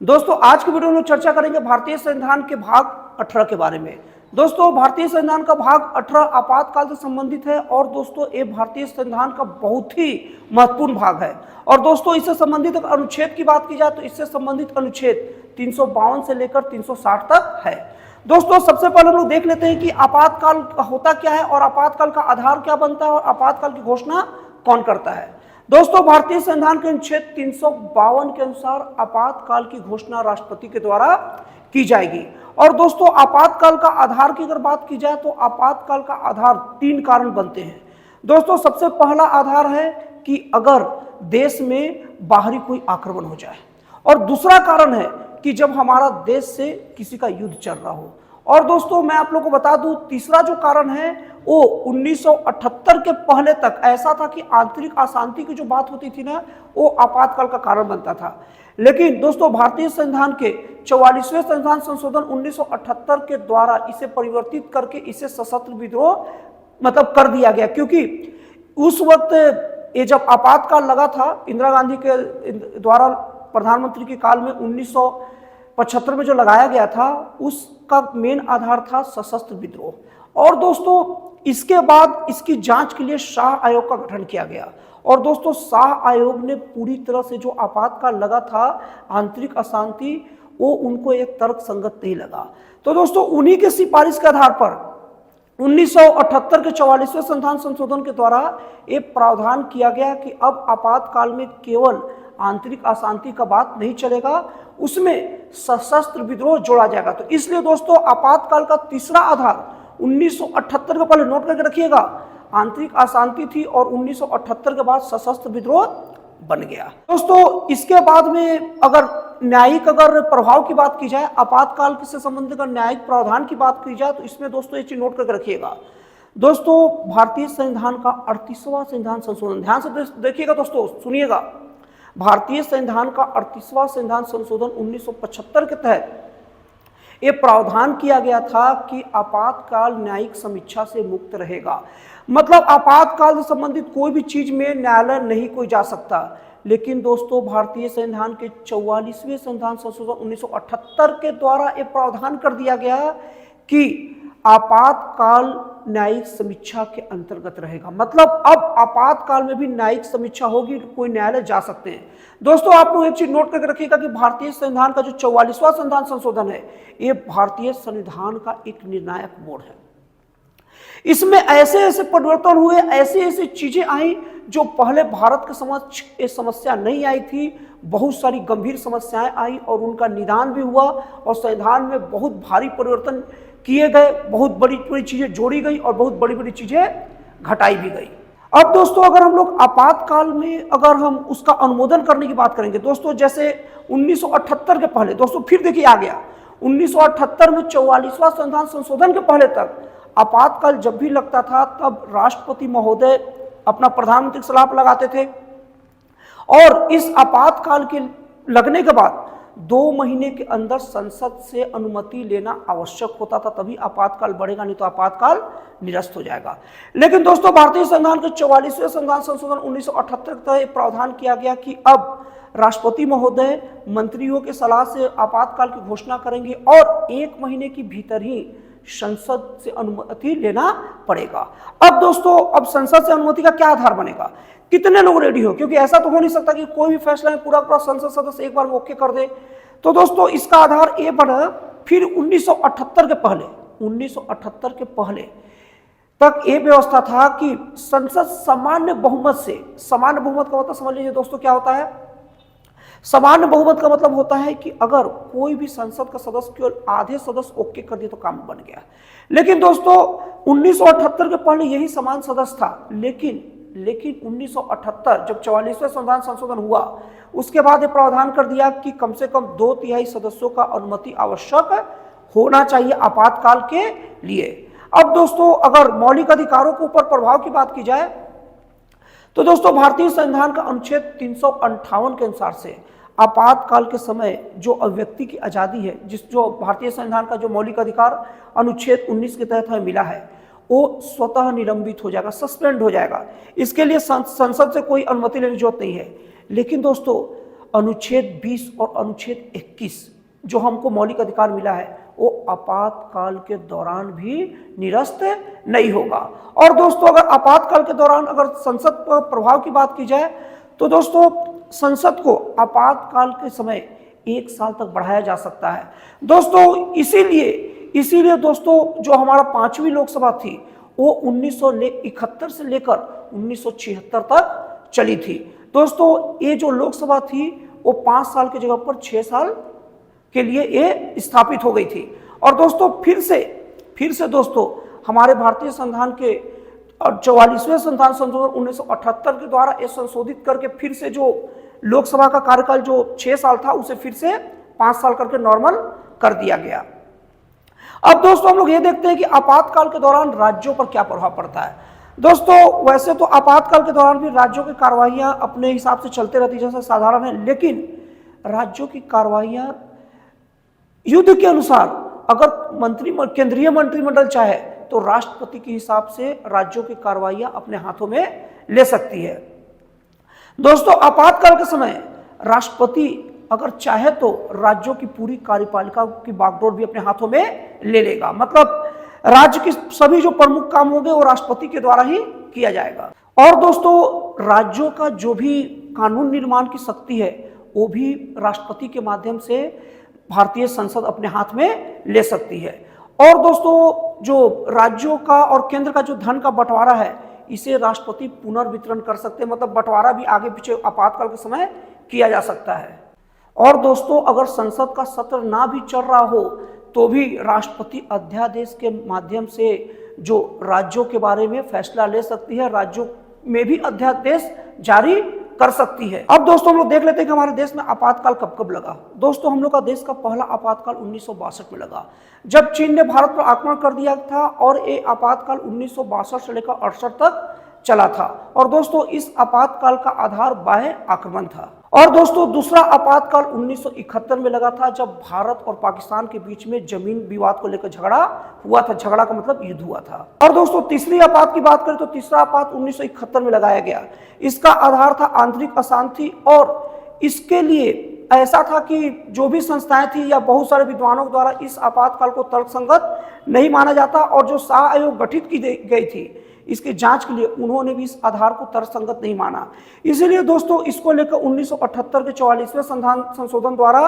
दोस्तों आज की वीडियो में चर्चा करेंगे भारतीय संविधान के भाग 18 के बारे में। दोस्तों भारतीय संविधान का भाग 18 आपातकाल से संबंधित है और दोस्तों ये भारतीय संविधान का बहुत ही महत्वपूर्ण भाग है। और दोस्तों इससे संबंधित अनुच्छेद की बात की जाए तो इससे संबंधित अनुच्छेद 352 से लेकर 360 तक है। दोस्तों सबसे पहले हम लोग देख लेते हैं कि आपातकाल होता क्या है और आपातकाल का आधार क्या बनता है और आपातकाल की घोषणा कौन करता है। दोस्तों भारतीय संविधान के अनुच्छेद 352 के अनुसार आपातकाल की घोषणा राष्ट्रपति के द्वारा की जाएगी। और दोस्तों आपातकाल का आधार की अगर बात की जाए तो आपातकाल का आधार 3 कारण बनते हैं। दोस्तों सबसे पहला आधार है कि अगर देश में बाहरी कोई आक्रमण हो जाए, और दूसरा कारण है कि जब हमारा देश से किसी का युद्ध चल रहा हो। और दोस्तों मैं आप लोगों को बता दूं तीसरा जो कारण है वो 1978 के पहले तक ऐसा था कि आंतरिक अशांति की जो बात होती थी ना वो आपातकाल का कारण बनता था। लेकिन दोस्तों भारतीय संविधान के 44वें संविधान संशोधन 1978 के द्वारा इसे परिवर्तित करके इसे सशस्त्र विद्रोह मतलब कर दिया गया, क्योंकि उस वक्त ये जब आपातकाल लगा था इंदिरा गांधी के द्वारा प्रधानमंत्री के काल में 1975 में जो लगाया गया था उसका मेन आधार था सशस्त्र विद्रोह। और दोस्तों इसके बाद इसकी जांच के लिए शाह आयोग का गठन किया गया। और दोस्तों शाह आयोग ने पूरी तरह से जो आपातकाल लगा था आंतरिक अशांति वो उनको एक तर्क संगत नहीं लगा। तो दोस्तों उन्हीं के सिफारिश के आधार पर 1978 के 44वें संविधान संशोधन के द्वारा ये प्रावधान किया गया कि अब आपातकाल में केवल आंतरिक अशांति का बात नहीं चलेगा, उसमें सशस्त्र विद्रोह जोड़ा जाएगा। तो इसलिए दोस्तों आपातकाल का तीसरा आधार 1978 के पहले नोट करके रखिएगा, आंतरिक अशांति थी और 1978 के बाद सशस्त्र विद्रोह बन गया। दोस्तों इसके बाद में अगर न्यायिक प्रभाव की बात की जाए, आपातकाल से संबंधित अगर न्यायिक प्रावधान की बात की जाए तो इसमें दोस्तों ये चीज नोट करके रखिएगा। दोस्तों भारतीय संविधान का 38वां संविधान संशोधन, ध्यान से देखिएगा दोस्तों, सुनिएगा। भारतीय संविधान का 38वां संविधान संशोधन 1975 के तहत ये प्रावधान किया गया था कि आपातकाल न्यायिक समीक्षा से मुक्त रहेगा। मतलब आपातकाल से संबंधित कोई भी चीज में न्यायालय नहीं कोई जा सकता। लेकिन दोस्तों भारतीय संविधान के 44वें संविधान संशोधन 1978 के द्वारा ये प्रावधान कर दिया गया कि आपातकाल न्यायिक समीक्षा के अंतर्गत रहेगा। मतलब अब आपातकाल में भी न्यायिक समीक्षा होगी, कोई न्यायालय जा सकते हैं। दोस्तों आप लोग एक चीज नोट करके रखिएगा कि भारतीय संविधान का जो 44वां संविधान संशोधन है ये भारतीय संविधान का एक निर्णायक मोड़ है। इसमें ऐसे ऐसे परिवर्तन हुए, ऐसी ऐसी चीजें आई जो पहले भारत के समक्ष ये समस्या नहीं आई थी। बहुत सारी गंभीर समस्याएं आई और उनका निदान भी हुआ और संविधान में बहुत भारी परिवर्तन किए गए, बहुत बड़ी बड़ी चीजें जोड़ी गई और बहुत बड़ी बड़ी चीजें घटाई भी गई। अब दोस्तों अगर हम लोग आपातकाल में अगर हम उसका अनुमोदन करने की बात करेंगे, दोस्तों जैसे 1978 के पहले, दोस्तों फिर देखिए आ गया 1978 में 44वां संविधान संशोधन के पहले तक आपातकाल जब भी लगता था तब राष्ट्रपति महोदय अपना प्रधानमंत्री की सलाह पर लगाते थे और इस आपातकाल के लगने के बाद 2 महीने के अंदर संसद से अनुमति लेना आवश्यक होता था, तभी आपातकाल बढ़ेगा, नहीं तो आपातकाल निरस्त हो जाएगा। लेकिन दोस्तों भारतीय संविधान के 44वें संविधान संशोधन 1978 तक प्रावधान किया गया कि अब राष्ट्रपति महोदय मंत्रियों के सलाह से आपातकाल की घोषणा करेंगे और 1 महीने के भीतर ही संसद से अनुमति लेना पड़ेगा। अब दोस्तों अब संसद से अनुमति का क्या आधार बनेगा, कितने लोग रेडी हो, क्योंकि ऐसा तो हो नहीं सकता कि कोई भी फैसला में पूरा पूरा संसद सदस्य एक बार ओके कर दे। तो दोस्तों इसका आधार ये बना। फिर 1978 के पहले तक ये व्यवस्था था कि संसद सामान्य बहुमत से, सामान्य बहुमत का मतलब समझ लीजिए दोस्तों क्या होता है। सामान्य बहुमत का मतलब होता है कि अगर कोई भी संसद का सदस्य केवल आधे सदस्य ओके कर दिए तो काम बन गया। लेकिन दोस्तों 1978 के पहले यही समान सदस्य था, लेकिन 1978 जब 44वें संविधान संशोधन हुआ उसके बाद ये प्रावधान कर दिया कि कम से कम 2/3 सदस्यों का अनुमति आवश्यक होना चाहिए आपातकाल के लिए। अब दोस्तों अगर मौलिक अधिकारों के ऊपर प्रभाव की बात की जाए तो दोस्तों भारतीय संविधान का अनुच्छेद 358 के अनुसार से आपातकाल के समय जो अभिव्यक्ति की आजादी है, जो भारतीय संविधान का जो मौलिक अधिकार अनुच्छेद 19 के तहत हमें मिला है, वो स्वतः निलंबित हो जाएगा, सस्पेंड हो जाएगा। इसके लिए संसद से कोई अनुमति लेने की जरूरत नहीं है। लेकिन दोस्तों अनुच्छेद 20 और अनुच्छेद 21 जो हमको मौलिक अधिकार मिला है वो आपातकाल के दौरान भी निरस्त नहीं होगा। और दोस्तों अगर आपातकाल के दौरान अगर संसद पर प्रभाव की बात की जाए तो दोस्तों संसद को आपातकाल के समय 1 साल तक बढ़ाया जा सकता है। दोस्तों इसीलिए दोस्तों जो हमारा 5वीं लोकसभा थी वो 1971 से लेकर 1976 तक चली थी। दोस्तों ये जो लोकसभा थी वो 5 साल की जगह पर 6 साल के लिए ये स्थापित हो गई थी। और दोस्तों फिर से दोस्तों हमारे भारतीय संविधान के 44वें संविधान संशोधन 1978 के द्वारा ये संशोधित करके फिर से जो लोकसभा का कार्यकाल जो 6 साल था उसे फिर से 5 साल करके नॉर्मल कर दिया गया। अब दोस्तों हम लोग ये देखते हैं कि आपातकाल के दौरान राज्यों पर क्या प्रभाव पड़ता है। दोस्तों वैसे तो आपातकाल के दौरान भी राज्यों की कार्रवाइयां अपने हिसाब से चलते रहती जैसा साधारण है, लेकिन राज्यों की कार्रवाइयां युद्ध के अनुसार अगर केंद्रीय मंत्रिमंडल चाहे तो राष्ट्रपति के हिसाब से राज्यों की कार्रवाइयां अपने हाथों में ले सकती है। दोस्तों आपातकाल के समय राष्ट्रपति अगर चाहे तो राज्यों की पूरी कार्यपालिका की बागडोर भी अपने हाथों में ले लेगा। मतलब राज्य के सभी जो प्रमुख काम होंगे वो राष्ट्रपति के द्वारा ही किया जाएगा। और दोस्तों राज्यों का जो भी कानून निर्माण की शक्ति है वो भी राष्ट्रपति के माध्यम से भारतीय संसद अपने हाथ में ले सकती है। और दोस्तों जो राज्यों का और केंद्र का जो धन का बंटवारा है इसे राष्ट्रपति पुनर्वितरण कर सकते हैं। मतलब बंटवारा भी आगे पीछे आपातकाल के समय किया जा सकता है। और दोस्तों अगर संसद का सत्र ना भी चल रहा हो तो भी राष्ट्रपति अध्यादेश के माध्यम से जो राज्यों के बारे में फैसला ले सकती है, राज्यों में भी अध्यादेश जारी कर सकती है। अब दोस्तों हम लोग देख लेते हैं कि हमारे देश में आपातकाल कब कब लगा। दोस्तों हम लोग का देश का पहला आपातकाल 1962 में लगा जब चीन ने भारत पर आक्रमण कर दिया था, और ये आपातकाल 1962 से लेकर 68 तक चला था। और दोस्तों इस आपातकाल का आधार बाह्य आक्रमण था। और दोस्तों दूसरा आपातकाल 1971 में लगा था जब भारत और पाकिस्तान के बीच में जमीन विवाद को लेकर झगड़ा हुआ था। झगड़ा का मतलब युद्ध हुआ था। और दोस्तों तीसरी आपात की बात करें तो तीसरा आपात 1971 में लगाया गया। इसका आधार था आंतरिक अशांति, और इसके लिए ऐसा था कि जो भी संस्थाएं थी या बहुत सारे विद्वानों द्वारा इस आपातकाल को तर्कसंगत नहीं माना जाता, और जो शाह आयोग गठित की गई थी इसकी जांच के लिए उन्होंने भी इस आधार को तर्कसंगत नहीं माना। इसीलिए दोस्तों इसको लेकर 1978 के 44वें संविधान संशोधन द्वारा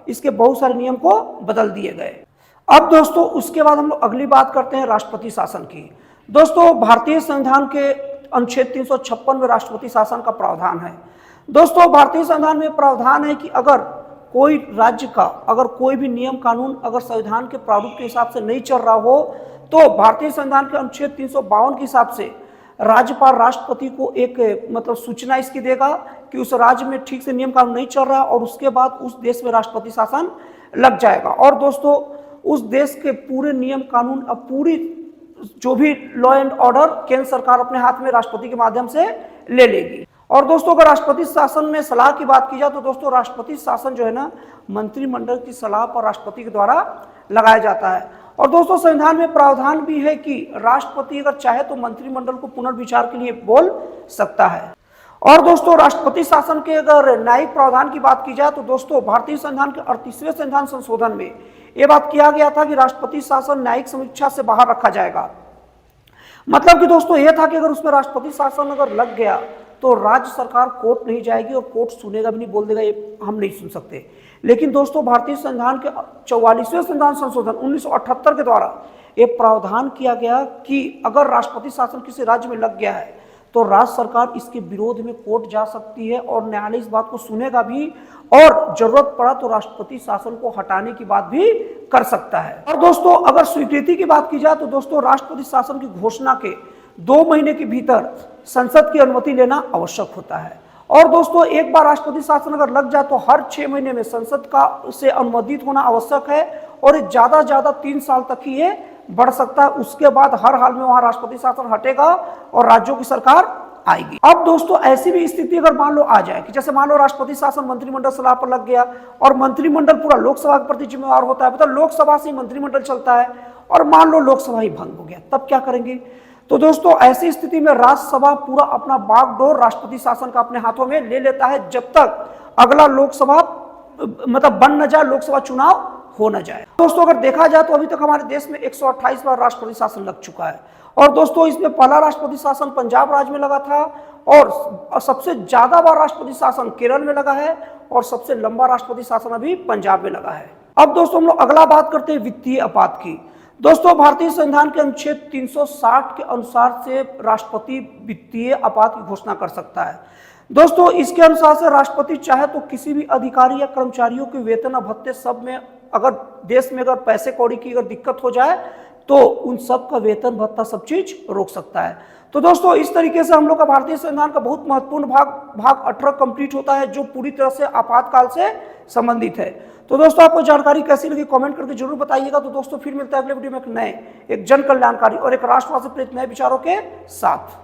इसके बहुत सारे नियम को बदल दिए गए। अब दोस्तों उसके बाद हम लोग अगली बात करते हैं राष्ट्रपति शासन की। दोस्तों भारतीय संविधान के अनुच्छेद 356 में राष्ट्रपति शासन का प्रावधान है। दोस्तों भारतीय संविधान में प्रावधान है कि अगर कोई राज्य का अगर कोई भी नियम कानून अगर संविधान के प्रारूप के हिसाब से नहीं चल रहा हो तो भारतीय संविधान के अनुच्छेद 352 के हिसाब से राज्यपाल राष्ट्रपति को एक मतलब सूचना इसकी देगा कि उस राज्य में ठीक से नियम कानून नहीं चल रहा, और उसके बाद उस देश में राष्ट्रपति शासन लग जाएगा। और दोस्तों उस देश के पूरे नियम कानून अब पूरी जो भी लॉ एंड ऑर्डर केंद्र सरकार अपने हाथ में राष्ट्रपति के माध्यम से ले लेगी। और दोस्तों अगर राष्ट्रपति शासन में सलाह की बात की जाए तो दोस्तों राष्ट्रपति शासन जो है ना मंत्रिमंडल की सलाह पर राष्ट्रपति के द्वारा लगाया जाता है। और दोस्तों संविधान में प्रावधान भी है कि राष्ट्रपति अगर चाहे तो मंत्रिमंडल को पुनर्विचार के लिए बोल सकता है। और दोस्तों राष्ट्रपति शासन के अगर न्यायिक प्रावधान की बात की जाए तो दोस्तों भारतीय संविधान के 38वें संविधान संशोधन में यह बात किया गया था कि राष्ट्रपति शासन न्यायिक समीक्षा से बाहर रखा जाएगा। मतलब कि दोस्तों यह था कि अगर उसमें राष्ट्रपति शासन अगर लग गया तो राज्य सरकार कोर्ट नहीं जाएगी और कोर्ट सुनेगा भी नहीं, बोल देगा ये हम नहीं सुन सकते। लेकिन दोस्तों भारतीय संविधान के 44वें संविधान संशोधन 1978 के द्वारा ये प्रावधान किया गया कि अगर राष्ट्रपति शासन किसी राज्य में लग गया है तो राज्य सरकार इसके विरोध में कोर्ट जा सकती है और न्यायालय इस बात को सुनेगा भी, और जरूरत पड़ा तो राष्ट्रपति शासन को हटाने की बात भी कर सकता है। और दोस्तों अगर स्वीकृति की बात की जाए तो दोस्तों राष्ट्रपति शासन की घोषणा के 2 महीने के भीतर संसद की अनुमति लेना आवश्यक होता है। और दोस्तों एक बार राष्ट्रपति शासन अगर लग जाए तो हर 6 महीने में संसद का से अनुमोदित होना आवश्यक है, और ज्यादा ज्यादा 3 साल तक ही ये बढ़ सकता है। उसके बाद हर हाल में वहां राष्ट्रपति शासन हटेगा और राज्यों की सरकार आएगी। अब दोस्तों ऐसी भी स्थिति अगर मान लो आ जाए कि जैसे मान लो राष्ट्रपति शासन मंत्रिमंडल सलाह पर लग गया और मंत्रिमंडल पूरा लोकसभा के प्रति जिम्मेवार होता है, मतलब लोकसभा से मंत्रिमंडल चलता है, और मान लो लोकसभा ही भंग हो गया, तब क्या करेंगे? तो दोस्तों ऐसी स्थिति में राज्यसभा पूरा अपना बागडोर राष्ट्रपति शासन का अपने हाथों में ले लेता है जब तक अगला लोकसभा मतलब बन न जाए, लोकसभा चुनाव हो न जाए। दोस्तों अगर देखा जाए तो अभी तक हमारे देश में 128 बार राष्ट्रपति शासन लग चुका है और दोस्तों इसमें पहला राष्ट्रपति शासन पंजाब राज्य में लगा था और सबसे ज्यादा बार राष्ट्रपति शासन केरल में लगा है और सबसे लंबा राष्ट्रपति शासन अभी पंजाब में लगा है। अब दोस्तों हम लोग अगला बात करते हैं वित्तीय आपात की। दोस्तों भारतीय संविधान के अनुच्छेद 360 के अनुसार से राष्ट्रपति वित्तीय आपात की घोषणा कर सकता है। दोस्तों इसके अनुसार से राष्ट्रपति चाहे तो किसी भी अधिकारी या कर्मचारियों के वेतन और भत्ते सब में अगर देश में अगर पैसे कौड़ी की अगर दिक्कत हो जाए तो उन सब का वेतन भत्ता सब चीज रोक सकता है। तो दोस्तों इस तरीके से हम लोग का भारतीय संविधान का बहुत महत्वपूर्ण भाग 18 कंप्लीट होता है जो पूरी तरह से आपातकाल से संबंधित है। तो दोस्तों आपको जानकारी कैसी लगी कमेंट करके जरूर बताइएगा। तो दोस्तों फिर मिलता है अगले वीडियो में एक जन कल्याणकारी और एक राष्ट्रवाद से प्रेरित नए विचारों के साथ।